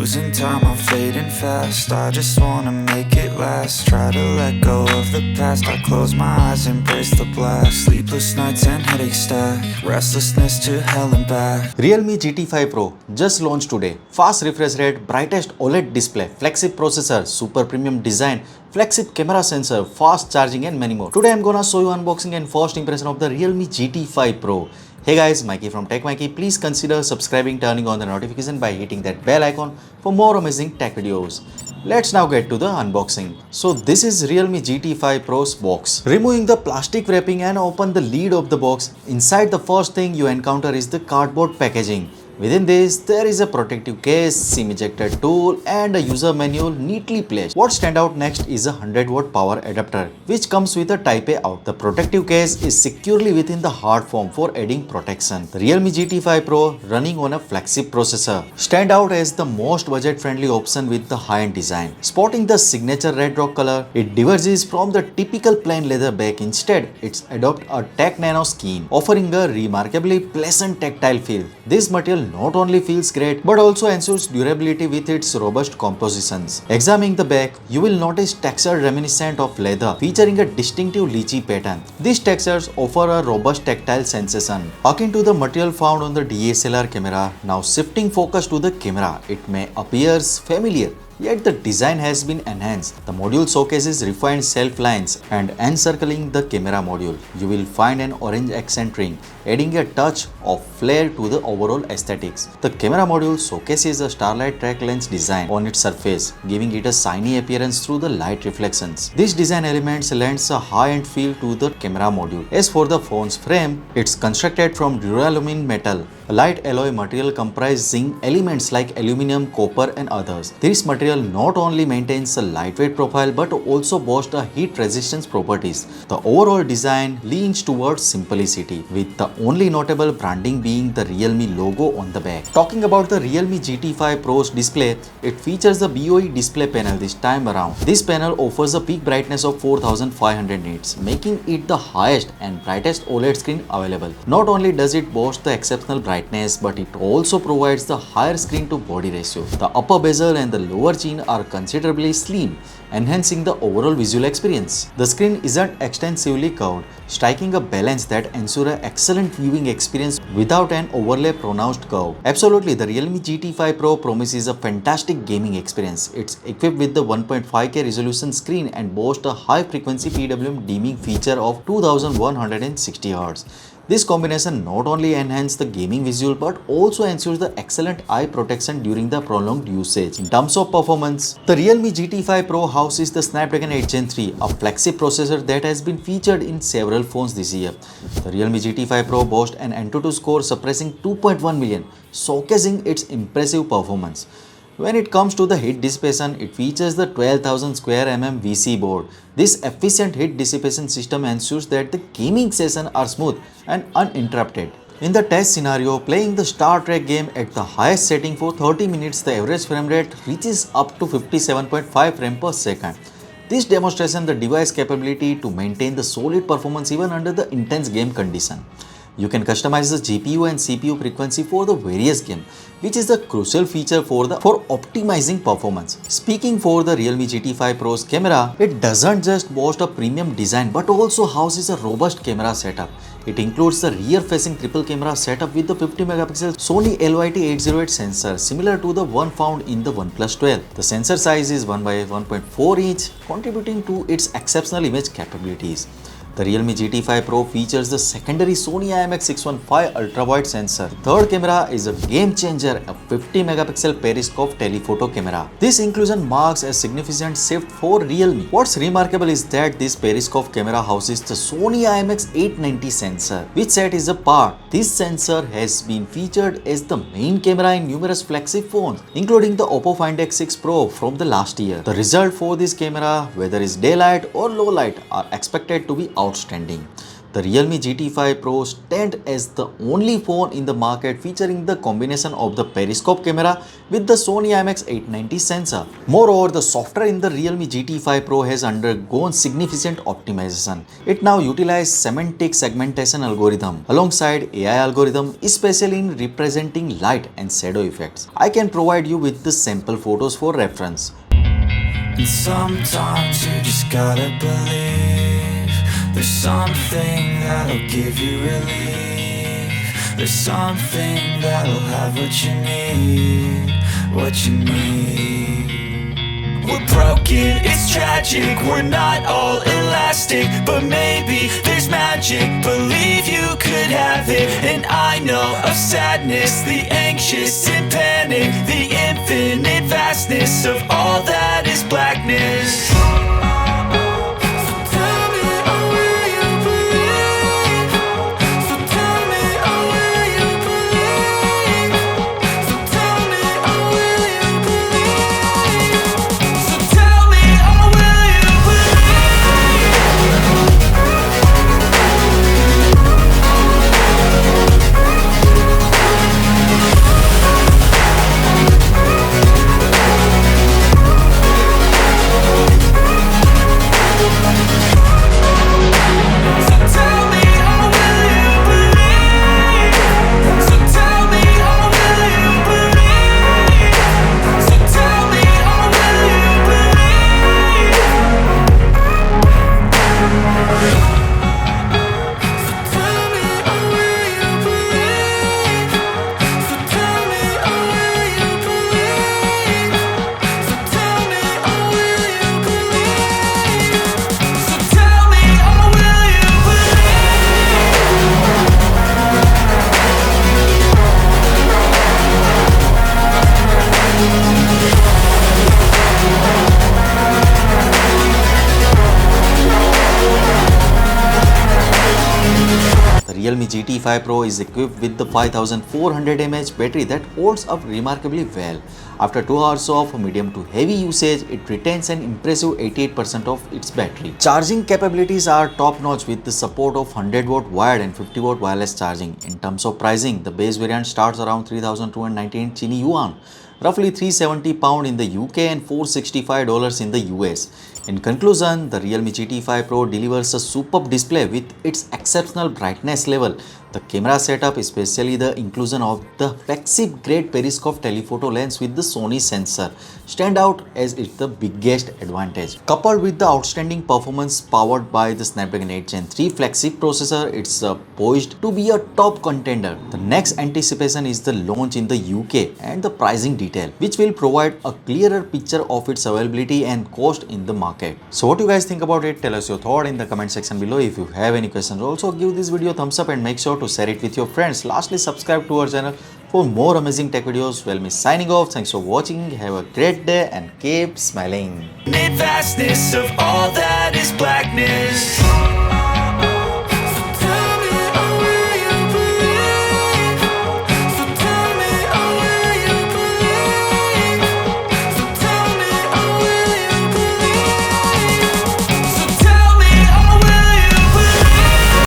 losing time, I'm fading fast. I just wanna make it last. Try to let go of the past. I close my eyes, embrace the blast. Sleepless nights and headaches stack. Restlessness to hell and back. Realme GT5 Pro just launched today. Fast refresh rate, brightest OLED display, flagship processor, super premium design, flagship camera sensor, fast charging and many more. Today I'm gonna show you unboxing and first impression of the Realme GT5 Pro. Hey guys, Maiky from Tech Maiky. Please consider subscribing, turning on the notification by hitting that bell icon for more amazing tech videos. Let's now get to the unboxing. So this is Realme GT5 Pro's box. Removing the plastic wrapping and open the lid of the box. Inside, the first thing you encounter is the cardboard packaging. Within this, there is a protective case, SIM ejector tool and a user manual neatly placed. What stands out next is a 100-watt power adapter, which comes with a Type A out. The protective case is securely within the hard form for adding protection. The Realme GT5 Pro running on a flagship processor stand out as the most budget-friendly option with the high-end design. Spotting the signature red rock color, it diverges from the typical plain leather back. Instead, it's adopt a tech nano skin, offering a remarkably pleasant tactile feel. This material not only feels great but also ensures durability with its robust compositions. Examining the back, you will notice texture reminiscent of leather, featuring a distinctive lychee pattern. These textures offer a robust tactile sensation, akin to the material found on the DSLR camera. Now shifting focus to the camera, it may appear familiar, yet the design has been enhanced. The module showcases refined self lines and encircling the camera module, you will find an orange accent ring, adding a touch of flair to the overall aesthetics. The camera module showcases a starlight track lens design on its surface, giving it a shiny appearance through the light reflections. This design elements lends a high-end feel to the camera module. As for the phone's frame, it's constructed from duralumin metal, a light alloy material comprising elements like aluminum, copper and others. This material not only maintains a lightweight profile but also boasts a heat resistance properties. The overall design leans towards simplicity, with the only notable branding being the Realme logo on the back. Talking about the Realme GT5 Pro's display, it features the BOE display panel this time around. This panel offers a peak brightness of 4500 nits, making it the highest and brightest OLED screen available. Not only does it boast the exceptional brightness, but it also provides the higher screen to body ratio. The upper bezel and the lower chin are considerably slim, enhancing the overall visual experience. The screen isn't extensively curved, striking a balance that ensures an excellent viewing experience without an overly pronounced curve. Absolutely, the Realme GT5 Pro promises a fantastic gaming experience. It's equipped with the 1.5K resolution screen and boasts a high-frequency PWM dimming feature of 2160 Hz. This combination not only enhances the gaming visual but also ensures the excellent eye protection during the prolonged usage. In terms of performance, the Realme GT5 Pro houses the Snapdragon 8 Gen 3, a flagship processor that has been featured in several phones this year. The Realme GT5 Pro boasts an Antutu score surpassing 2.1 million, showcasing its impressive performance. When it comes to the heat dissipation, it features the 12,000 square mm VC board. This efficient heat dissipation system ensures that the gaming sessions are smooth and uninterrupted. In the test scenario, playing the Star Trek game at the highest setting for 30 minutes, the average frame rate reaches up to 57.5 frames per second. This demonstrates the device's capability to maintain the solid performance even under the intense game condition. You can customize the GPU and CPU frequency for the various games, which is the crucial feature for optimizing performance. Speaking for the Realme GT5 Pro's camera, it doesn't just boast a premium design but also houses a robust camera setup. It includes the rear-facing triple camera setup with the 50 megapixel Sony LYT808 sensor, similar to the one found in the OnePlus 12. The sensor size is 1 by 1.4 inch, contributing to its exceptional image capabilities. The Realme GT5 Pro features the secondary Sony IMX615 ultra-wide sensor. Third camera is a game changer, a 50 megapixel periscope telephoto camera. This inclusion marks a significant shift for Realme. What's remarkable is that this periscope camera houses the Sony IMX890 sensor, which set is apart. This sensor has been featured as the main camera in numerous flagship phones, including the Oppo Find X6 Pro from the last year. The result for this camera, whether it's daylight or low light, are expected to be outstanding. The Realme GT5 Pro stands as the only phone in the market featuring the combination of the periscope camera with the Sony IMX890 sensor. Moreover, the software in the Realme GT5 Pro has undergone significant optimization. It now utilizes semantic segmentation algorithm alongside AI algorithm, especially in representing light and shadow effects. I can provide you with the sample photos for reference. And sometimes you just gotta believe there's something that'll give you relief. There's something that'll have what you need, what you need. We're broken, it's tragic, we're not all elastic, but maybe there's magic, believe you could have it. And I know of sadness, the anxious and panic, the infinite vastness of all that is blackness. Realme GT5 Pro is equipped with the 5400 mAh battery that holds up remarkably well. After 2 hours of medium to heavy usage, it retains an impressive 88% of its battery. Charging capabilities are top-notch with the support of 100-watt wired and 50-watt wireless charging. In terms of pricing, the base variant starts around 3,298 Chini Yuan, roughly £370 in the UK and $465 in the US. In conclusion, the Realme GT5 Pro delivers a superb display with its exceptional brightness level. The camera setup, especially the inclusion of the flagship grade periscope telephoto lens with the Sony sensor, stand out as it's the biggest advantage. Coupled with the outstanding performance powered by the Snapdragon 8 Gen 3 flagship processor, it's poised to be a top contender. The next anticipation is the launch in the UK and the pricing detail, which will provide a clearer picture of its availability and cost in the market. So what do you guys think about it? Tell us your thought in the comment section below. If you have any questions, also give this video a thumbs up and make sure to share it with your friends. Lastly, subscribe to our channel for more amazing tech videos. Well, me signing off. Thanks for watching. Have a great day and keep smiling. Vastness of all that is black.